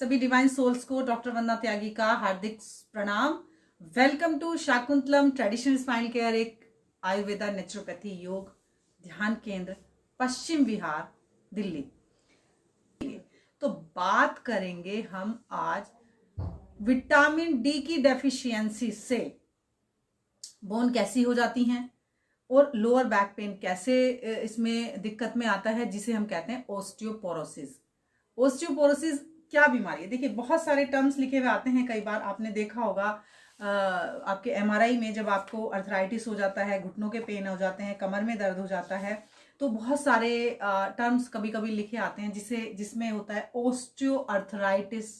सभी divine souls को doctor Vandana Tyagi का हार्दिक प्रणाम। Welcome to Shakuntalam traditional spinal care, एक आयुर्वेदा नेचुरोपैथी योग ध्यान केंद्र, पश्चिम विहार, दिल्ली। तो बात करेंगे हम आज विटामिन डी की डेफिशिएंसी से बोन कैसी हो जाती हैं और लोअर बैक पेन कैसे इसमें दिक्कत में आता है, जिसे हम कहते हैं ओस्टियोपोरोसिस। ओस्टियोपोरोसिस क्या बीमारी है? देखिए, बहुत सारे टर्म्स लिखे हुए आते हैं। कई बार आपने देखा होगा आपके एमआरआई में, जब आपको अर्थराइटिस हो जाता है, घुटनों के पेन हो जाते हैं, कमर में दर्द हो जाता है, तो बहुत सारे टर्म्स कभी कभी लिखे आते हैं जिसमें होता है ओस्टियो अर्थराइटिस,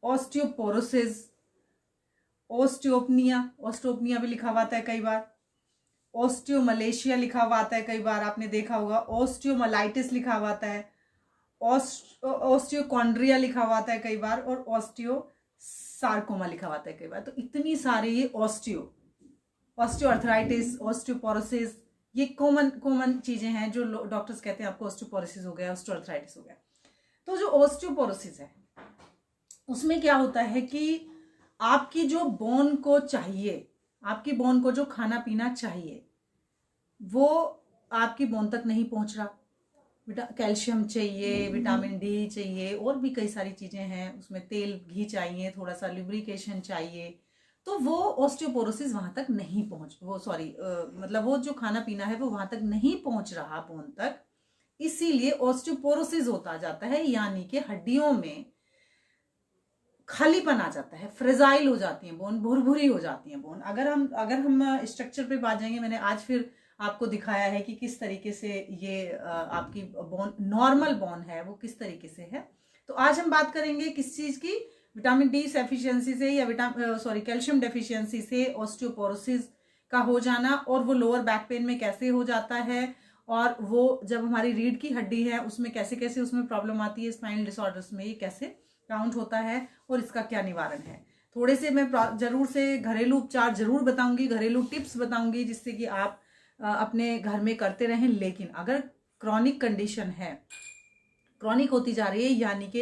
ओस्टियोपोरोसिस, ओस्टियोपनिया भी लिखा हुआ आता है कई बार, ओस्टियोमलेशिया लिखा हुआ आता है कई बार, आपने देखा होगा ओस्टियोमलाइटिस लिखा हुआ आता है, ओस्टियोकॉन्ड्रिया लिखा हुआ आता है कई बार, और ओस्टियोसार्कोमा लिखा हुआ आता है कई बार। तो इतनी सारे ये ओस्टियोअर्थराइटिस, ओस्टियोपोरोसिस, ये कॉमन चीजें हैं जो डॉक्टर्स कहते हैं आपको ओस्टियोपोरोसिस हो गया, ओस्टियोअर्थराइटिस हो गया। तो जो ओस्टियोपोरोसिस है उसमें क्या होता है कि आपकी जो बोन को चाहिए, आपकी बोन को जो खाना पीना चाहिए वो आपकी बोन तक नहीं पहुंच रहा। कैल्शियम चाहिए, विटामिन डी चाहिए, और भी कई सारी चीजें हैं, उसमें तेल घी चाहिए, थोड़ा सा लुब्रिकेशन चाहिए, तो वो ओस्टियोपोरोसिस वहां तक नहीं पहुंच मतलब वो जो खाना पीना है वो वहां तक नहीं पहुंच रहा बोन तक, इसीलिए ओस्टियोपोरोसिस होता जाता है। यानी कि हड्डियों में खालीपन आ जाता है, फ्रेजाइल हो जाती है बोन, भुरभुरी हो जाती है बोन। अगर हम स्ट्रक्चर पे बात जाएंगे, मैंने आज फिर आपको दिखाया है कि किस तरीके से ये आपकी बोन, नॉर्मल बोन है वो किस तरीके से है। तो आज हम बात करेंगे किस चीज की, विटामिन डी डेफिशिएंसी से या कैल्शियम डेफिशिएंसी से ओस्टियोपोरोसिस का हो जाना, और वो लोअर बैक पेन में कैसे हो जाता है, और वो जब हमारी रीढ़ की हड्डी है उसमें कैसे कैसे उसमें प्रॉब्लम आती है, स्पाइनल डिसऑर्डर्स में ये कैसे काउंट होता है, और इसका क्या निवारण है। थोड़े से मैं जरूर से घरेलू उपचार जरूर बताऊंगी, घरेलू टिप्स बताऊंगी, जिससे कि आप अपने घर में करते रहें। लेकिन अगर क्रॉनिक कंडीशन है, क्रॉनिक होती जा रही है, यानी कि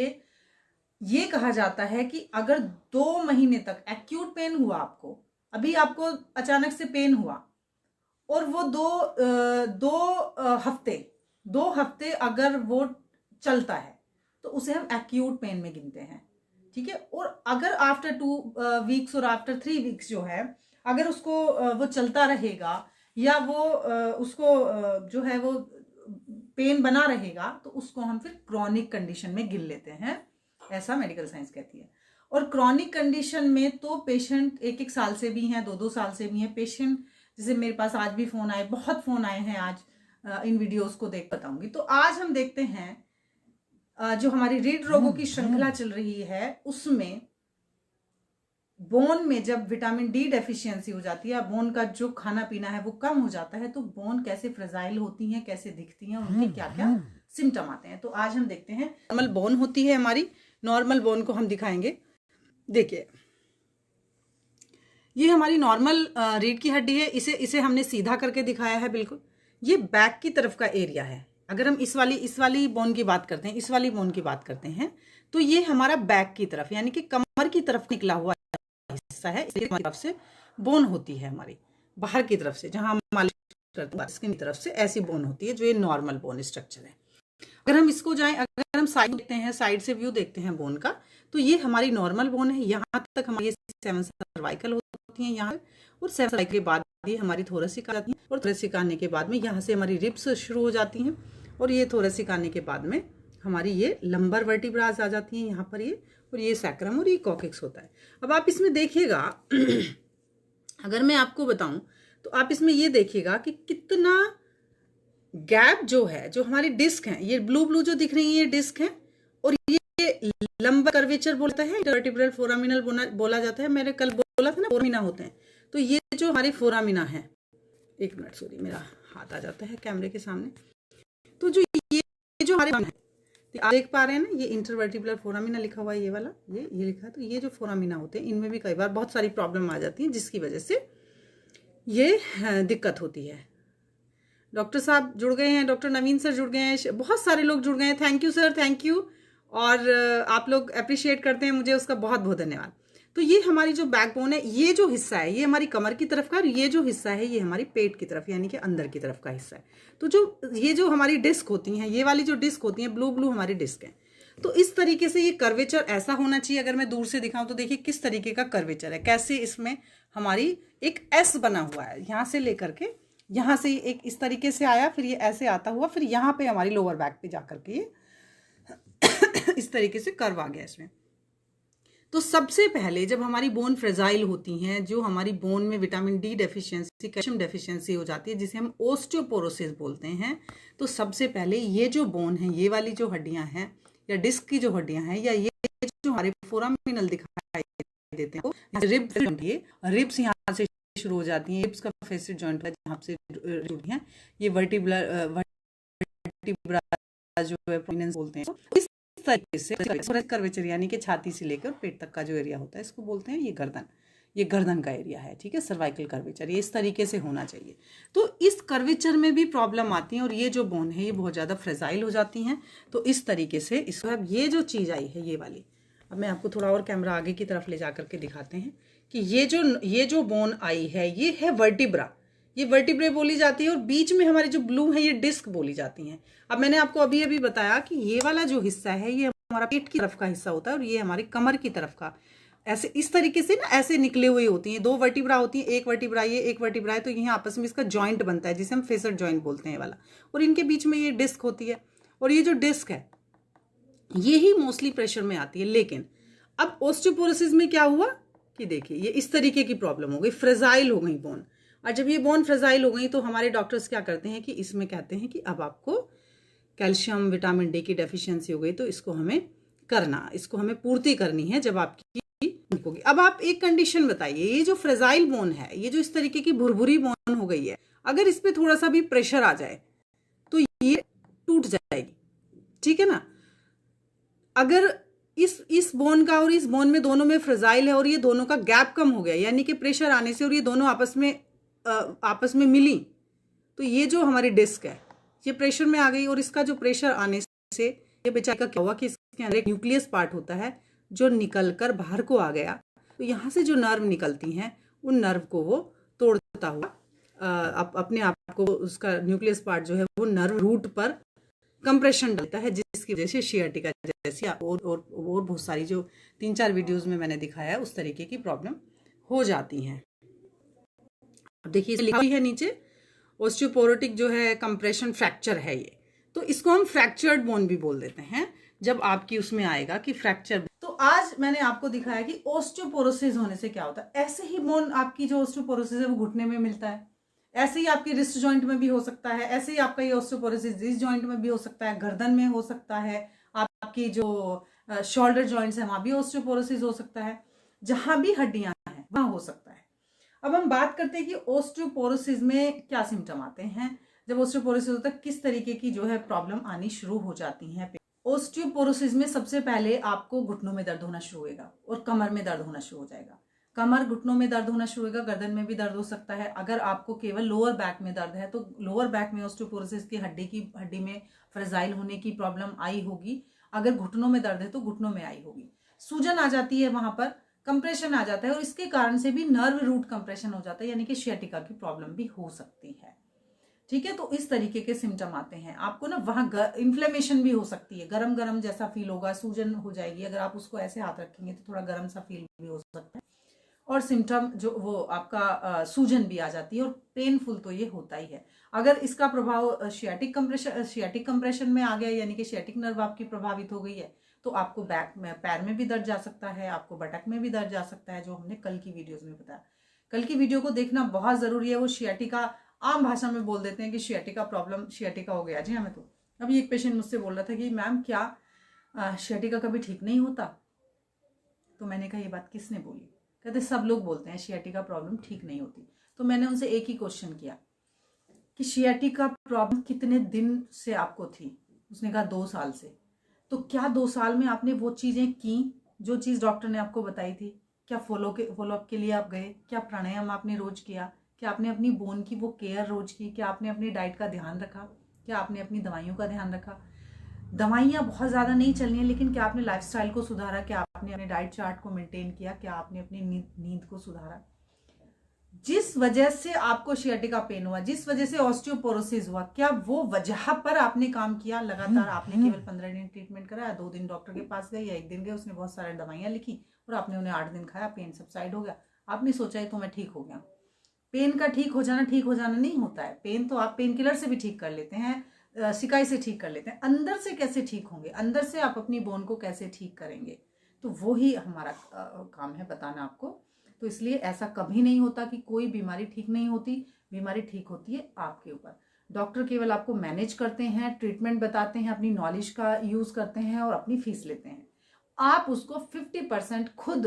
ये कहा जाता है कि अगर 2 महीने तक एक्यूट पेन हुआ, अभी आपको अचानक से पेन हुआ, और वो दो हफ्ते अगर वो चलता है तो उसे हम एक्यूट पेन में गिनते हैं, ठीक है। और अगर आफ्टर 2 वीक्स और आफ्टर 3 वीक्स जो है, अगर उसको वो चलता रहेगा, या वो उसको जो है वो पेन बना रहेगा, तो उसको हम फिर क्रॉनिक कंडीशन में गिन लेते हैं, ऐसा मेडिकल साइंस कहती है। और क्रॉनिक कंडीशन में तो पेशेंट 1-1 साल से भी हैं, 2-2 साल से भी हैं पेशेंट। जैसे मेरे पास आज भी फोन आए, बहुत फोन आए हैं आज, इन वीडियोस को देख बताऊंगी। तो आज हम देखते हैं जो हमारी रीढ़ रोगों की श्रृंखला चल रही है, उसमें बोन में जब विटामिन डी डेफिशिएंसी हो जाती है, बोन का जो खाना पीना है वो कम हो जाता है, तो बोन कैसे फ्रेजाइल होती हैं, कैसे दिखती हैं, उनके क्या क्या सिम्टम आते हैं। तो आज हम देखते हैं। नॉर्मल बोन होती है हमारी, नॉर्मल बोन को हम दिखाएंगे। देखिए, ये हमारी नॉर्मल रीढ़ की हड्डी है, इसे हमने सीधा करके दिखाया है बिल्कुल। ये बैक की तरफ का एरिया है। अगर हम इस वाली बोन की बात करते हैं, इस वाली बोन की बात करते हैं, तो ये हमारा बैक की तरफ, यानी कि कमर की तरफ निकला हुआ हिस्सा है। इसकी तरफ से बोन होती है हमारी, बाहर की तरफ से, जहां हम मालिश करते हैं इसकी तरफ से ऐसी बोन होती है, जो ये नॉर्मल बोन स्ट्रक्चर है। अगर हम इसको जाएं, अगर हम साइड देखते हैं, साइड से व्यू देखते हैं बोन का, तो ये हमारी नॉर्मल बोन है। यहाँ तक हमारी 7 सर्वाइकल होती है यहाँ, और 7 सर्वाइकल के बाद ये हमारी थोरेसिक आ जाती है, और थोरेसिक आने के बाद में यहाँ से हमारी रिब्स शुरू हो जाती हैं, और ये थोरेसिक आने के बाद में हमारी ये लंबर वर्टिब्रास आ जाती हैं यहाँ पर, ये, और ये सैक्रम, और ये कॉक्सिक्स होता है। अब आप इसमें देखिएगा अगर मैं आपको बताऊं, तो आप इसमें ये देखिएगा कि कितना गैप जो है, जो हमारी डिस्क है, ये ब्लू जो दिख रही है ये डिस्क है, और ये लंबा कर्वेचर बोलता है, वर्टिब्रल फोरामिनल बोला जाता है। मैंने कल बोला था ना, फोरामिना होते हैं। तो ये जो हमारी फोरामिना है, 1 मिनट, सॉरी, मेरा हाथ आ जाता है कैमरे के सामने। तो जो ये जो हमारे है, आप देख पा रहे हैं ना, ये इंटरवर्टिब्रल फोरामिना लिखा हुआ है, ये वाला, ये लिखा है। तो ये जो फोरामिना होते हैं, इनमें भी कई बार बहुत सारी प्रॉब्लम आ जाती है, जिसकी वजह से ये दिक्कत होती है। डॉक्टर साहब जुड़ गए हैं, डॉक्टर नवीन सर जुड़ गए हैं, बहुत सारे लोग जुड़ गए हैं। Thank you sir, thank you. और आप लोग अप्रिशिएट करते हैं मुझे, उसका बहुत बहुत धन्यवाद। तो ये हमारी जो बैकबोन है, ये जो हिस्सा है ये हमारी कमर की तरफ का, और ये जो हिस्सा है ये हमारी पेट की तरफ यानी कि अंदर की तरफ का हिस्सा है। तो जो ये जो हमारी डिस्क होती हैं, ये वाली जो डिस्क होती हैं ब्लू ब्लू हमारी डिस्क है। तो इस तरीके से ये कर्वेचर ऐसा होना चाहिए। अगर मैं दूर से दिखाऊं तो देखिए किस तरीके का कर्वेचर है, कैसे इसमें हमारी एक एस बना हुआ है, यहाँ से लेकर के यहाँ से एक इस तरीके से आया, फिर ये ऐसे आता हुआ, फिर यहाँ पे हमारी लोअर बैक पे जाकर के ये इस तरीके से कर्व आ गया इसमें। तो सबसे पहले जब हमारी बोन फ्रेजाइल होती हैं, जो हमारी बोन में vitamin D deficiency, calcium deficiency हो जाती है, जिसे हम ओस्टियोपोरोसिस बोलते हैं, तो सबसे पहले ये जो बोन है, ये वाली जो हड्डियां हैं या डिस्क की जो हड्डियां हैं, या ये जो हमारे फोरामिनल दिखाई देते हैं, रिब्स यहाँ से शुरू हो जाती हैं। रिब्स का फेसिड जॉइंट है जहाँ से जुड़ी हैं, ये वर्टिब्रा जो है प्रोमिनेंस बोलते हैं। इस तरीके से कर्वेचर यानी कि छाती से लेकर पेट तक का जो एरिया होता है इसको बोलते हैं ये गर्दन, ये गर्दन का एरिया है, ठीक है, सर्वाइकल कर्वेचर, ये इस तरीके से होना चाहिए। तो इस कर्वेचर में भी प्रॉब्लम आती है और ये जो बोन है ये बहुत ज़्यादा फ्रेजाइल हो जाती हैं। तो इस तरीके से इसको अब ये जो चीज़ आई है ये वाली, अब मैं आपको थोड़ा और कैमरा आगे की तरफ ले जा करके दिखाते हैं कि ये जो बोन आई है ये है वर्टिब्रा, ये वर्टिब्रे बोली जाती है, और बीच में हमारी जो ब्लू है ये डिस्क बोली जाती हैं। अब मैंने आपको अभी अभी बताया कि ये वाला जो हिस्सा है ये हमारा पेट की तरफ का हिस्सा होता है और ये हमारी कमर की तरफ का, ऐसे इस तरीके से ना ऐसे निकले हुए होती हैं। दो वर्टिब्रा होती हैं, एक वर्टिब्रा ये, एक वर्टिब्रा है, तो यहाँ आपस में इसका जॉइंट बनता है जिसे हम फेसर जॉइंट बोलते हैं वाला, और इनके बीच में ये डिस्क होती है, और ये जो डिस्क है ये ही मोस्टली प्रेशर में आती है। लेकिन अब ओस्टियोपोरोसिस में क्या हुआ कि देखिए ये इस तरीके की प्रॉब्लम हो गई, फ्रेजाइल हो गई बोन, और जब ये बोन फ्रेजाइल हो गई तो हमारे डॉक्टर्स क्या करते हैं कि इसमें कहते हैं कि अब आपको कैल्शियम विटामिन डी की डेफिशिएंसी हो गई, तो इसको हमें करना, इसको हमें पूर्ति करनी है जब आपकी होगी। अब आप एक कंडीशन बताइए, ये जो फ्रेजाइल बोन है, ये जो इस तरीके की भुरभुरी बोन हो गई है, अगर इस पे थोड़ा सा भी प्रेशर आ जाए तो ये टूट जाएगी, ठीक है ना। अगर इस बोन का और इस बोन में दोनों में फ्रेजाइल है और ये दोनों का गैप कम हो गया, यानी कि प्रेशर आने से और ये दोनों आपस में मिली, तो ये जो हमारी डिस्क है ये प्रेशर में आ गई, और इसका जो प्रेशर आने से ये बेचारे का क्या हुआ कि इसके अंदर एक न्यूक्लियस पार्ट होता है जो निकल कर बाहर को आ गया। तो यहाँ से जो नर्व निकलती हैं उन नर्व को वो तोड़ता हुआ अपने आप को, उसका न्यूक्लियस पार्ट जो है वो नर्व रूट पर कंप्रेशन डालता है, जिसकी वजह से शियाटिका जैसी और बहुत सारी जो 3-4 वीडियोस में मैंने दिखाया है उस तरीके की प्रॉब्लम हो जाती हैं। अब देखिए लिखा है नीचे ओस्टियोपोरोटिक जो है कंप्रेशन फ्रैक्चर है ये, तो इसको हम फ्रैक्चर्ड बोन भी बोल देते हैं जब आपकी उसमें आएगा कि फ्रैक्चर। तो आज मैंने आपको दिखाया कि ओस्टियोपोरोसिस होने से क्या होता है। ऐसे ही बोन आपकी जो ओस्टियोपोरोसिस है वो घुटने में मिलता है, ऐसे ही आपकी रिस्ट जॉइंट में भी हो सकता है, ऐसे ही आपका ये ओस्टियोपोरोसिस इस जॉइंट में भी हो सकता है, गर्दन में हो सकता है, आपकी जो शोल्डर जॉइंट्स है वहां भी ओस्टियोपोरोसिस हो सकता है, जहां भी हड्डियां हैं वहां हो सकता है। अब हम बात करते हैं कि ओस्टियोपोरोसिस में क्या सिम्टम आते हैं। जब ओस्टियोपोरोसिस होता है किस तरीके की जो है प्रॉब्लम आनी शुरू हो जाती है। ओस्टियोपोरोसिस में सबसे पहले आपको घुटनों में दर्द होना शुरू होगा और कमर में दर्द होना शुरू हो जाएगा। कमर घुटनों में दर्द होना शुरू होगा, गर्दन में भी दर्द हो सकता है। अगर आपको केवल लोअर बैक में दर्द है तो लोअर बैक में ओस्टियोपोरोसिस की हड्डी में फ्रेजाइल होने की प्रॉब्लम आई होगी। अगर घुटनों में दर्द है तो घुटनों में आई होगी, सूजन आ जाती है, वहां पर कंप्रेशन आ जाता है, और इसके कारण से भी नर्व रूट कंप्रेशन हो जाता है, यानी कि शियाटिका की प्रॉब्लम भी हो सकती है, ठीक है। तो इस तरीके के सिम्टम आते हैं। आपको ना वहां इन्फ्लेमेशन भी हो सकती है, गरम गरम जैसा फील होगा, सूजन हो जाएगी, अगर आप उसको ऐसे हाथ रखेंगे तो थोड़ा गर्म सा फील भी हो सकता है, और सिम्टम जो वो आपका सूजन भी आ जाती है, और पेनफुल तो ये होता ही है। अगर इसका प्रभाव शियाटिक कंप्रेशन में आ गया, यानी कि शियाटिक नर्व आपकी प्रभावित हो गई है, तो आपको बैक में, पैर में भी दर्द जा सकता है, आपको बटक में भी दर्द जा सकता है, जो हमने कल की वीडियोस में बताया। कल की वीडियो को देखना बहुत जरूरी है। वो शियाटिका आम भाषा में बोल देते हैं कि शियाटिका प्रॉब्लम, शियाटिका हो गया जी हमें। तो अभी एक पेशेंट मुझसे बोल रहा था कि मैम क्या शियाटिका कभी ठीक नहीं होता? तो मैंने कहा ये बात किसने बोली? कहते सब लोग बोलते हैं शियाटिका प्रॉब्लम ठीक नहीं होती। तो मैंने उनसे एक ही क्वेश्चन किया कि शियाटिका प्रॉब्लम कितने दिन से आपको थी? उसने कहा 2 साल से। तो क्या 2 साल में आपने वो चीजें की जो चीज डॉक्टर ने आपको बताई थी? क्या फॉलोअप के लिए आप गए? क्या प्राणायाम आपने रोज किया? क्या आपने अपनी बोन की वो केयर रोज की? क्या आपने अपनी डाइट का ध्यान रखा? क्या आपने अपनी दवाइयों का ध्यान रखा? दवाइयाँ बहुत ज़्यादा नहीं चलनी है, लेकिन क्या आपने लाइफस्टाइल को सुधारा, क्या आपने अपने डाइट चार्ट को मेंटेन किया, क्या आपने अपनी नींद को सुधारा। जिस वजह से आपको शियाटिका पेन हुआ, जिस वजह से ऑस्टियोपोरोसिस हुआ, क्या वो वजह पर आपने काम किया लगातार? आपने केवल 15 दिन ट्रीटमेंट कराया, 2 दिन डॉक्टर के पास गए या 1 दिन गए, उसने बहुत सारी दवाइयां लिखी और आपने उन्हें 8 दिन खाया, पेन सबसाइड हो गया, आपने सोचा है तो मैं ठीक हो गया। पेन का ठीक हो जाना नहीं होता है। पेन तो आप पेन किलर से भी ठीक कर लेते हैं, सिकाई से ठीक कर लेते हैं, अंदर से कैसे ठीक होंगे, अंदर से आप अपनी बोन को कैसे ठीक करेंगे, तो वो ही हमारा काम है बताना आपको। तो इसलिए ऐसा कभी नहीं होता कि कोई बीमारी ठीक नहीं होती, बीमारी ठीक होती है आपके ऊपर। डॉक्टर केवल आपको मैनेज करते हैं, ट्रीटमेंट बताते हैं, अपनी नॉलेज का यूज करते हैं और अपनी फीस लेते हैं। आप उसको 50% खुद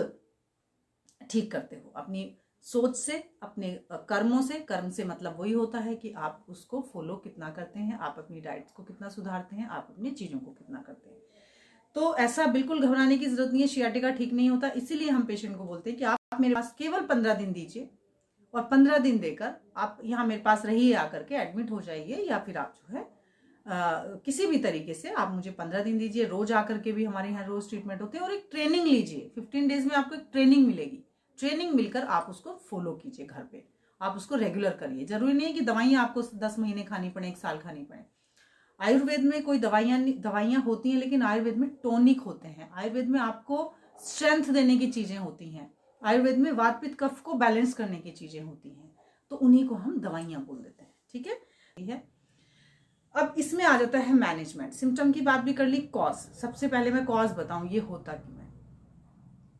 ठीक करते हो अपनी सोच से, अपने कर्मों से। कर्म से मतलब वही होता है कि आप उसको फॉलो कितना करते हैं, आप अपनी डाइट को कितना सुधारते हैं, आप अपनी चीजों को कितना करते हैं। तो ऐसा बिल्कुल घबराने की जरूरत नहीं है, शियाटिका ठीक नहीं होता। इसीलिए हम पेशेंट को बोलते हैं कि आप मेरे पास केवल 15 दिन दीजिए और 15 दिन देकर आप यहाँ मेरे पास रहिए, आकर के एडमिट हो जाइए, या फिर आप जो है किसी भी तरीके से आप मुझे 15 दिन दीजिए। रोज आकर के भी हमारे यहाँ रोज ट्रीटमेंट होते हैं और एक ट्रेनिंग लीजिए। 15 डेज में आपको एक ट्रेनिंग मिलेगी, ट्रेनिंग मिलकर आप उसको फॉलो कीजिए घर पे, आप उसको रेगुलर करिए। जरूरी नहीं है कि दवाइयाँ आपको 10 महीने खानी पड़े, 1 साल खानी पड़े। आयुर्वेद में कोई दवाइयाँ होती हैं, लेकिन आयुर्वेद में टॉनिक होते हैं, आयुर्वेद में आपको स्ट्रेंथ देने की चीजें होती हैं, आयुर्वेद में वात पित्त कफ को बैलेंस करने की चीजें होती हैं, तो उन्हीं को हम दवाइयाँ बोल देते हैं। ठीक है। अब इसमें आ जाता है मैनेजमेंट। सिम्टम की बात भी कर ली, कॉज। सबसे पहले मैं कॉज बताऊं ये होता क्यों है।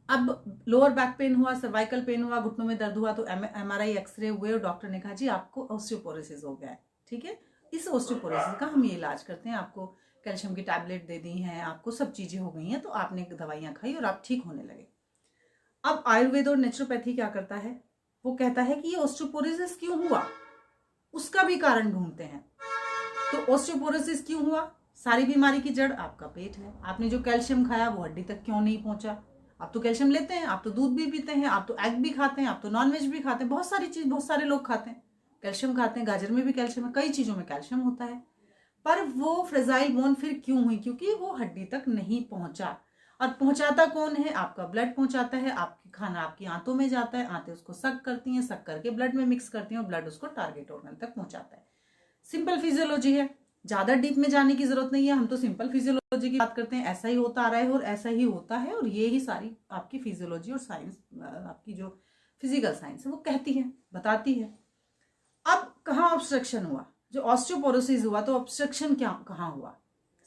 अब लोअर बैक पेन हुआ, सर्वाइकल पेन हुआ, घुटनों में दर्द हुआ, तो MRI एक्सरे हुए और डॉक्टर ने कहा जी आपको ऑस्टियोपोरोसिस हो गया है। ठीक है, इस ऑस्टियोपोरोसिस का हम ये इलाज करते हैं, आपको कैल्शियम की टैबलेट दे दी हैं, आपको सब चीजें हो गई हैं, तो आपने दवाइयां खाई और आप ठीक होने लगे। अब आयुर्वेद और नेचुरोपैथी क्या करता है, वो कहता है कि ये ऑस्टियोपोरोसिस क्यों हुआ, उसका भी कारण ढूंढते हैं। तो ऑस्टियोपोरोसिस क्यों हुआ, सारी बीमारी की जड़ आपका पेट है। आपने जो कैल्शियम खाया वो हड्डी तक क्यों नहीं पहुंचा। आप तो कैल्शियम लेते हैं, आप तो दूध भी पीते हैं, आप तो एग भी खाते हैं, आप तो नॉनवेज भी खाते हैं, बहुत सारी चीज, बहुत सारे लोग खाते हैं, कैल्शियम खाते हैं। गाजर में भी कैल्शियम है, कई चीजों में कैल्शियम होता है। पर वो फ्रेजाइल बोन फिर क्यों हुई, क्योंकि वो हड्डी तक नहीं पहुंचा। और पहुंचाता कौन है, आपका ब्लड पहुंचाता है। आपकी खाना आपकी आंतों में जाता है, आंतें उसको सक करती हैं, सक करके ब्लड में मिक्स करती हैं और ब्लड उसको टारगेट ऑर्गन तक पहुंचाता है। सिंपल फिजियोलॉजी है, ज्यादा डीप में जाने की जरूरत नहीं है। हम तो सिंपल फिजियोलॉजी की बात करते हैं, ऐसा ही होता आ रहा है और ऐसा ही होता है, और ये ही सारी आपकी फिजियोलॉजी और साइंस, आपकी जो फिजिकल साइंस है वो कहती है, बताती है। अब कहाँ ऑब्स्ट्रक्शन हुआ, जो ऑस्टियोपोरोसिस हुआ, तो ऑब्स्ट्रक्शन क्या कहाँ हुआ।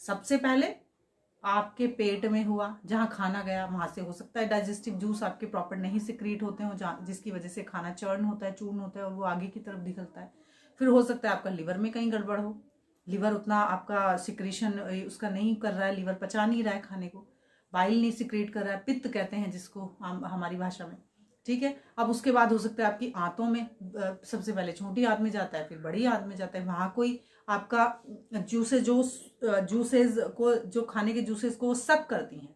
सबसे पहले आपके पेट में हुआ, जहां खाना गया वहां से हो सकता है डाइजेस्टिव जूस आपके प्रॉपर नहीं सिक्रीट होते हो, जिसकी वजह से खाना चर्न होता है, चूर्ण होता है और वो आगे की तरफ निकलता है। फिर हो सकता है आपका लिवर में कहीं गड़बड़ हो, लिवर उतना आपका सिक्रीशन उसका नहीं कर रहा है, लिवर पचा नहीं रहा है खाने को, बाइल नहीं सिक्रेट कर रहा है, पित्त कहते हैं जिसको हमारी भाषा में। ठीक है, अब उसके बाद हो सकता है आपकी आंतों में, सबसे पहले छोटी आंत में जाता है, फिर बड़ी आंत में जाता है, वहां कोई आपका जूसेस को, जो खाने के जूसेस को वो सक करती हैं,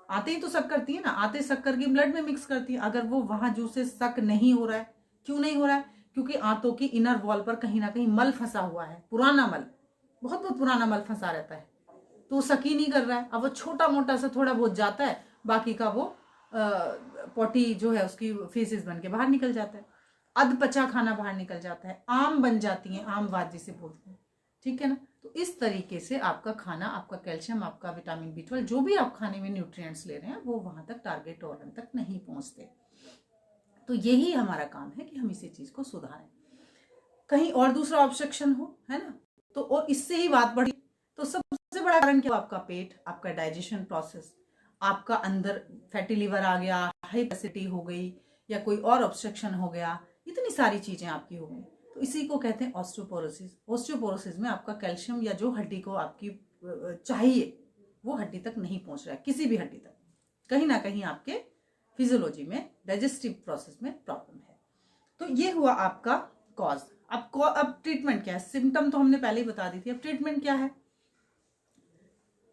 आते ही तो सक करती है ना, आते सक करके ब्लड में मिक्स करती है। अगर वो वहां जूसेस सक नहीं हो रहा है, क्यों नहीं हो रहा है, क्योंकि आंतों की इनर वॉल पर कहीं ना कहीं मल फंसा हुआ है, पुराना मल, बहुत बहुत पुराना मल फंसा रहता है, तो वो सक ही नहीं कर रहा है। अब वो छोटा मोटा सा थोड़ा बहुत जाता है, बाकी का वो पोटी जो है उसकी फेसेस बन के बाहर निकल जाता है, अधपचा खाना बाहर निकल जाता है, आम बन जाती है, आम बात जिसे बोलते हैं। ठीक है ना, तो इस तरीके से आपका खाना, आपका कैल्शियम, आपका विटामिन B12, जो भी आप खाने में न्यूट्रिएंट्स ले रहे हैं, वो वहां तक टारगेट ऑर्गन तक नहीं पहुंचते। तो यही हमारा काम है कि हम इसी चीज को सुधारें। कहीं और दूसरा ऑब्स्ट्रक्शन हो, है ना, तो और इससे ही बात बढ़ी, तो सबसे बड़ा कारण क्या, आपका पेट, आपका डाइजेशन प्रोसेस, आपका अंदर फैटी लिवर आ गया, हाइपेसिटी हो गई, या कोई और ऑब्स्ट्रक्शन हो गया, इतनी सारी चीजें आपकी हो गई, तो इसी को कहते हैं ऑस्टियोपोरोसिस। ऑस्टियोपोरोसिस में आपका कैल्शियम या जो हड्डी को आपकी चाहिए वो हड्डी तक नहीं पहुंच रहा है, किसी भी हड्डी तक, कहीं ना कहीं आपके फिजियोलॉजी में, डाइजेस्टिव प्रोसेस में प्रॉब्लम है। तो ये हुआ आपका कॉज। अब ट्रीटमेंट क्या है, सिम्टम तो हमने पहले ही बता दी थी, अब ट्रीटमेंट क्या है।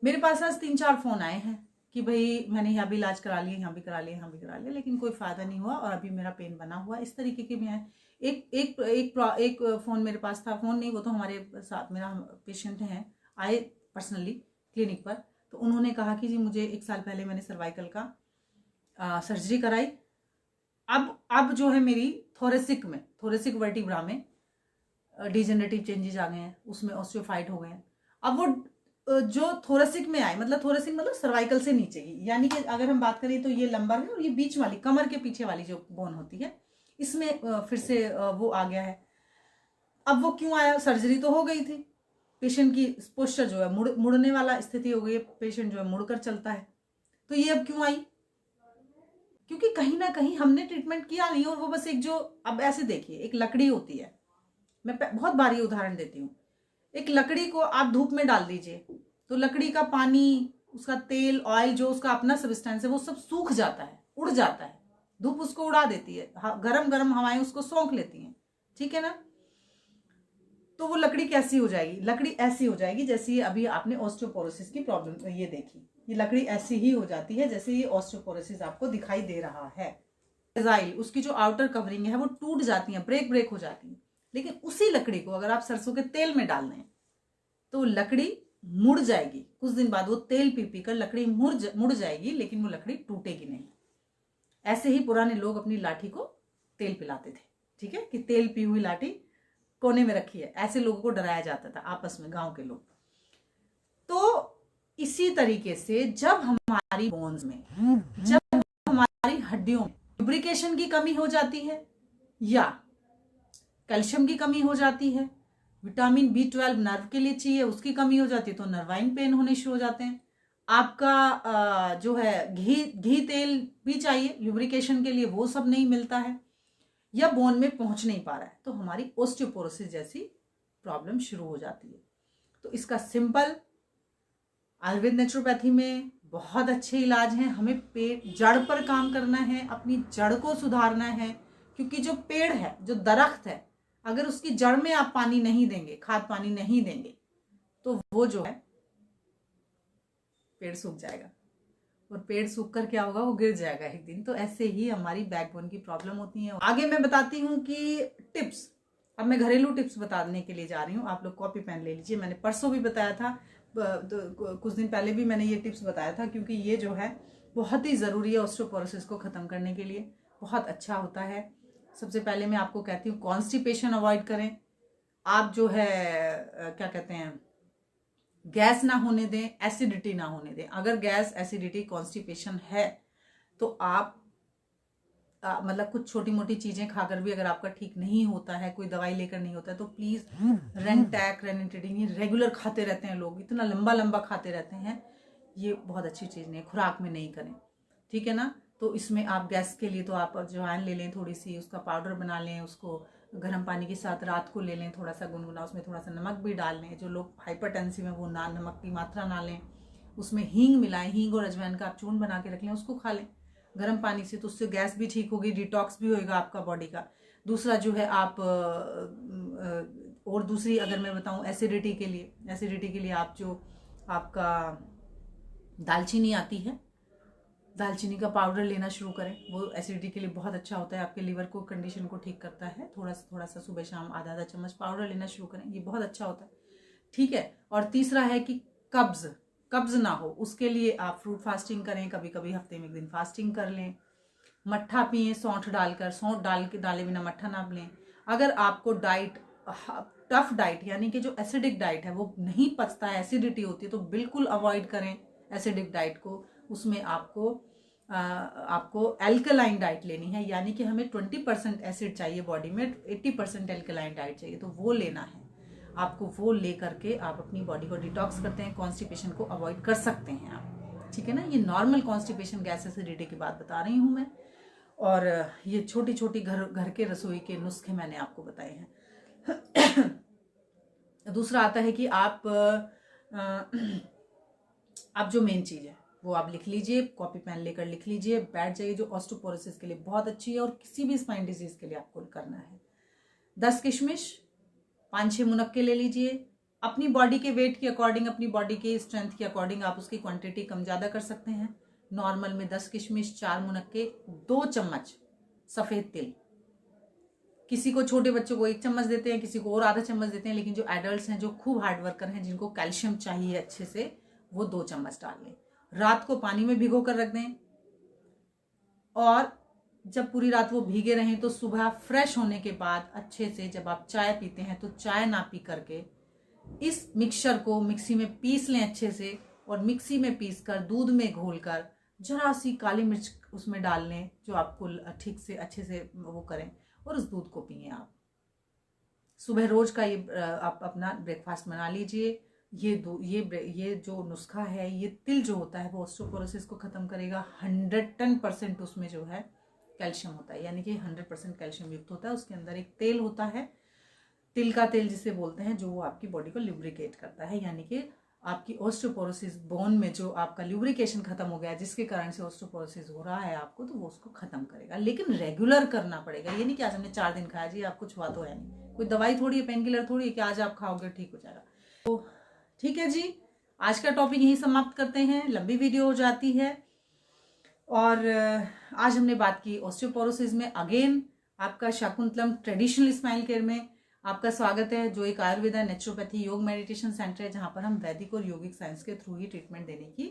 मेरे पास आज 3-4 फोन आए हैं कि भाई मैंने यहाँ भी इलाज करा लिया, यहाँ भी करा लिया, यहाँ भी करा लिया, लेकिन कोई फायदा नहीं हुआ और अभी मेरा पेन बना हुआ, इस तरीके के भी हैं। एक फोन मेरे पास था, फोन नहीं, वो तो हमारे साथ मेरा पेशेंट हैं, आए पर्सनली क्लिनिक पर, तो उन्होंने कहा कि जी मुझे 1 साल पहले मैंने सर्वाइकल का सर्जरी कराई। अब जो है मेरी थोरेसिक वर्टिब्रा में डिजेनरेटिव चेंजेस आ गए हैं, उसमें ऑस्टियोफाइट हो गए हैं। अब वो जो थोरेसिक में आए, मतलब थोरेसिक मतलब सर्वाइकल से नीचे की, यानी कि अगर हम बात करें तो ये लंबर है और ये बीच वाली कमर के पीछे वाली जो बोन होती है, इसमें फिर से वो आ गया है। अब वो क्यों आया? सर्जरी तो हो गई थी, पेशेंट की पोस्चर जो है मुड़ने वाला स्थिति हो गई है, पेशेंट जो है मुड़कर चलता है। तो ये अब क्यों आई? क्योंकि कहीं ना कहीं हमने ट्रीटमेंट किया नहीं। और वो बस एक जो, अब ऐसे देखिए, एक लकड़ी होती है, मैं बहुत बारी उदाहरण देती हूँ। एक लकड़ी को आप धूप में डाल दीजिए तो लकड़ी का पानी, उसका तेल, ऑयल, जो उसका अपना सब्सटेंस है, वो सब सूख जाता है, उड़ जाता है। धूप उसको उड़ा देती है, गरम गरम हवाएं उसको सौंख लेती हैं, ठीक है ना। तो वो लकड़ी कैसी हो जाएगी? लकड़ी ऐसी हो जाएगी जैसे अभी आपने ऑस्टियोपोरोसिस की प्रॉब्लम ये देखी, ये लकड़ी ऐसी ही हो जाती है जैसे ये ऑस्टियोपोरोसिस आपको दिखाई दे रहा है। उसकी जो आउटर कवरिंग है वो टूट जाती है, ब्रेक हो जाती है। लेकिन उसी लकड़ी को अगर आप सरसों के तेल में डाल दें तो लकड़ी मुड़ जाएगी। कुछ दिन बाद वो तेल पी कर लकड़ी मुड़ जाएगी, लेकिन वो लकड़ी टूटेगी नहीं। ऐसे ही पुराने लोग अपनी लाठी को तेल पिलाते थे, ठीक है, कि तेल पी हुई लाठी कोने में रखी है, ऐसे लोगों को डराया जाता था आपस में, गांव के लोग। तो इसी तरीके से जब हमारी बोन्स में, जब हमारी हड्डियों में लुब्रिकेशन की कमी हो जाती है या कैल्शियम की कमी हो जाती है, विटामिन B12 नर्व के लिए चाहिए, उसकी कमी हो जाती है, तो नर्वाइन पेन होने शुरू हो जाते हैं। आपका जो है घी तेल भी चाहिए लुब्रिकेशन के लिए, वो सब नहीं मिलता है या बोन में पहुंच नहीं पा रहा है, तो हमारी ऑस्टियोपोरोसिस जैसी प्रॉब्लम शुरू हो जाती है। तो इसका सिंपल आयुर्वेद नेचुरोपैथी में बहुत अच्छे इलाज हैं। हमें पेड़ जड़ पर काम करना है, अपनी जड़ को सुधारना है, क्योंकि जो पेड़ है, जो दरख्त है, अगर उसकी जड़ में आप पानी नहीं देंगे, खाद पानी नहीं देंगे, तो वो जो है पेड़ सूख जाएगा। और पेड़ सूख कर क्या होगा? वो गिर जाएगा एक दिन। तो ऐसे ही हमारी बैकबोन की प्रॉब्लम होती है। आगे मैं बताती हूँ कि टिप्स, अब मैं घरेलू टिप्स बताने के लिए जा रही हूँ। आप लोग कॉपी पेन ले लीजिए। मैंने परसों भी बताया था, तो कुछ दिन पहले भी मैंने ये टिप्स बताया था, क्योंकि ये जो है बहुत ही ज़रूरी है ऑस्टियोपोरोसिस को ख़त्म करने के लिए, बहुत अच्छा होता है। सबसे पहले मैं आपको कहती हूँ कॉन्स्टिपेशन अवॉइड करें। आप जो है क्या कहते हैं, गैस ना होने दें, एसिडिटी ना होने दें। अगर गैस, एसिडिटी, कॉन्स्टिपेशन है तो आप मतलब कुछ छोटी मोटी चीजें खाकर भी अगर आपका ठीक नहीं होता है, कोई दवाई लेकर नहीं होता है, तो प्लीज रेंटैक, रेनिटिडिन, ये रेगुलर खाते रहते हैं लोग, इतना लंबा लंबा खाते रहते हैं, ये बहुत अच्छी चीज नहीं है, खुराक में नहीं करें, ठीक है ना। तो इसमें आप गैस के लिए तो आप अजवाइन ले लें थोड़ी सी, उसका पाउडर बना लें, उसको गर्म पानी के साथ रात को ले लें, थोड़ा सा गुनगुना, उसमें थोड़ा सा नमक भी डाल लें। जो लोग हाइपरटेंसिव हैं वो ना नमक की मात्रा ना लें, उसमें हींग मिलाएं, हींग और अजवाइन का आप चूर्ण बना के रख लें, उसको खा लें गर्म पानी से, तो उससे गैस भी ठीक होगी, डिटॉक्स भी होएगा आपका बॉडी का। दूसरा जो है आप और दूसरी अगर मैं बताऊं एसिडिटी के लिए आप जो आपका दालचीनी आती है, दालचीनी का पाउडर लेना शुरू करें, वो एसिडिटी के लिए बहुत अच्छा होता है, आपके लीवर को, कंडीशन को ठीक करता है। थोड़ा सा सुबह शाम आधा चम्मच पाउडर लेना शुरू करें, ये बहुत अच्छा होता है, ठीक है। और तीसरा है कि कब्ज ना हो, उसके लिए आप फ्रूट फास्टिंग करें, कभी कभी हफ्ते में 1 दिन फास्टिंग कर लें, मट्ठा पिए सौंठ डाल के डाले बिना मट्ठा ना लें। अगर आपको डाइट टफ डाइट यानी कि जो एसिडिक डाइट है वो नहीं पचता है, एसिडिटी होती है, तो बिल्कुल अवॉइड करें एसिडिक डाइट को। उसमें आपको एल्कलाइन डाइट लेनी है, यानी कि हमें 20% एसिड चाहिए बॉडी में, 80% एल्कलाइन डाइट चाहिए, तो वो लेना है आपको। वो ले करके आप अपनी बॉडी को डिटॉक्स करते हैं, कॉन्स्टिपेशन को अवॉइड कर सकते हैं आप, ठीक है ना। ये नॉर्मल कॉन्स्टिपेशन, गैस, एसिडिटी की बात बता रही हूँ मैं, और ये छोटी छोटी घर के रसोई के नुस्खे मैंने आपको बताए हैं। दूसरा आता है कि आप जो मेन चीज है वो आप लिख लीजिए, कॉपी पेन लेकर लिख लीजिए, बैठ जाइए, जो ऑस्टियोपोरोसिस के लिए बहुत अच्छी है और किसी भी स्पाइन डिजीज के लिए आपको करना है। 10 किशमिश, 5-6 मुनक्के ले लीजिए, अपनी बॉडी के वेट के अकॉर्डिंग, अपनी बॉडी के स्ट्रेंथ के अकॉर्डिंग आप उसकी क्वांटिटी कम ज्यादा कर सकते हैं। नॉर्मल में 10 किशमिश, 4 मुनक्के, 2 चम्मच सफेद तिल। किसी को, छोटे बच्चों को 1 चम्मच देते हैं, किसी को और आधा चम्मच देते हैं, लेकिन जो एडल्ट्स हैं, जो खूब हार्ड वर्कर हैं, जिनको कैल्शियम चाहिए अच्छे से, वो 2 चम्मच डाल लें। रात को पानी में भिगो कर रख दें और जब पूरी रात वो भीगे रहें तो सुबह फ्रेश होने के बाद अच्छे से जब आप चाय पीते हैं तो चाय ना पी करके इस मिक्सचर को मिक्सी में पीस लें अच्छे से, और मिक्सी में पीस कर दूध में घोल कर जरा सी काली मिर्च उसमें डाल लें जो आपको ठीक से अच्छे से वो करें, और उस दूध को पिए आप। सुबह रोज का ये आप अपना ब्रेकफास्ट बना लीजिए। ये जो नुस्खा है, ये तिल जो होता है वो ऑस्टियोपोरोसिस को खत्म करेगा। 110% उसमें जो है कैल्शियम होता है, यानी कि 100% कैल्शियम युक्त होता है। उसके अंदर एक तेल होता है, तिल का तेल जिसे बोलते हैं, जो वो आपकी बॉडी को ल्यूब्रिकेट करता है, यानी कि आपकी ऑस्टियोपोरोसिस बोन में जो आपका ल्यूब्रिकेशन खत्म हो गया जिसके कारण से ऑस्टियोपोरोसिस हो रहा है आपको, तो वो उसको खत्म करेगा। लेकिन रेगुलर करना पड़ेगा। ये नहीं कि आज हमने 4 दिन खाया जी आप कुछ हुआ तो है नहीं, कोई दवाई थोड़ी है, पेन किलर थोड़ी है कि आज आप खाओगे ठीक हो जाएगा। तो ठीक है जी, आज का टॉपिक यही समाप्त करते हैं, लंबी वीडियो हो जाती है। और आज हमने बात की ऑस्टियोपोरोसिस में। अगेन आपका शाकुंतलम ट्रेडिशनल स्माइल केयर में आपका स्वागत है, जो एक आयुर्वेदा नेचुरोपैथी योग मेडिटेशन सेंटर है, जहां पर हम वैदिक और योगिक साइंस के थ्रू ही ट्रीटमेंट देने की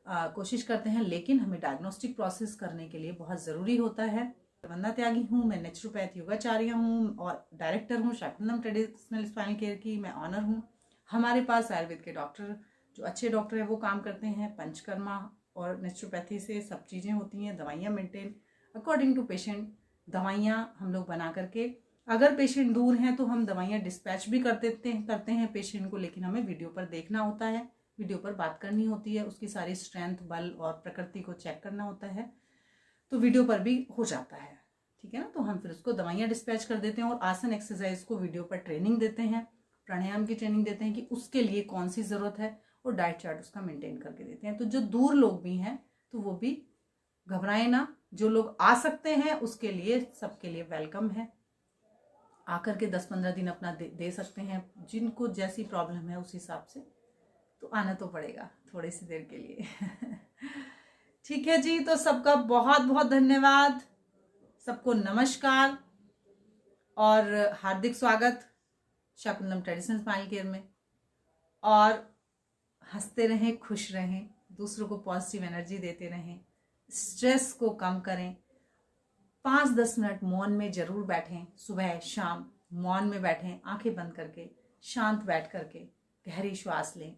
कोशिश करते हैं। लेकिन हमें डायग्नोस्टिक प्रोसेस करने के लिए बहुत ज़रूरी होता है। वंदना त्यागी हूँ, मैं नेचुरोपैथ योगाचार्य हूँ और डायरेक्टर हूँ शाकुंतलम ट्रेडिशनल स्माइल केयर की, मैं ऑनर हूँ। हमारे पास आयुर्वेद के डॉक्टर, जो अच्छे डॉक्टर हैं, वो काम करते हैं। पंचकर्मा और नेचुरोपैथी से सब चीज़ें होती हैं। दवाइयाँ मेंटेन अकॉर्डिंग टू पेशेंट, दवाइयाँ हम लोग बना करके, अगर पेशेंट दूर हैं तो हम दवाइयाँ डिस्पैच भी करते हैं पेशेंट को, लेकिन हमें वीडियो पर देखना होता है, वीडियो पर बात करनी होती है, उसकी सारी स्ट्रेंथ, बल और प्रकृति को चेक करना होता है, तो वीडियो पर भी हो जाता है, ठीक है ना। तो हम फिर उसको दवाइयाँ डिस्पैच कर देते हैं और आसन एक्सरसाइज को वीडियो पर ट्रेनिंग देते हैं, प्राणायाम की ट्रेनिंग देते हैं कि उसके लिए कौन सी ज़रूरत है, और डाइट चार्ट उसका मेंटेन करके देते हैं। तो जो दूर लोग भी हैं तो वो भी घबराए ना, जो लोग आ सकते हैं उसके लिए सबके लिए वेलकम है। आकर के 10-15 दिन अपना दे सकते हैं, जिनको जैसी प्रॉब्लम है उस हिसाब से, तो आना तो पड़ेगा थोड़ी सी देर के लिए। ठीक है जी, तो सबका बहुत बहुत धन्यवाद, सबको नमस्कार और हार्दिक स्वागत शाकुंतलम ट्रेडिशनल स्माइल केयर में। और हंसते रहें, खुश रहें, दूसरों को पॉजिटिव एनर्जी देते रहें, स्ट्रेस को कम करें। 5-10 मिनट मौन में जरूर बैठें, सुबह शाम मौन में बैठें, आंखें बंद करके शांत बैठ करके गहरी श्वास लें,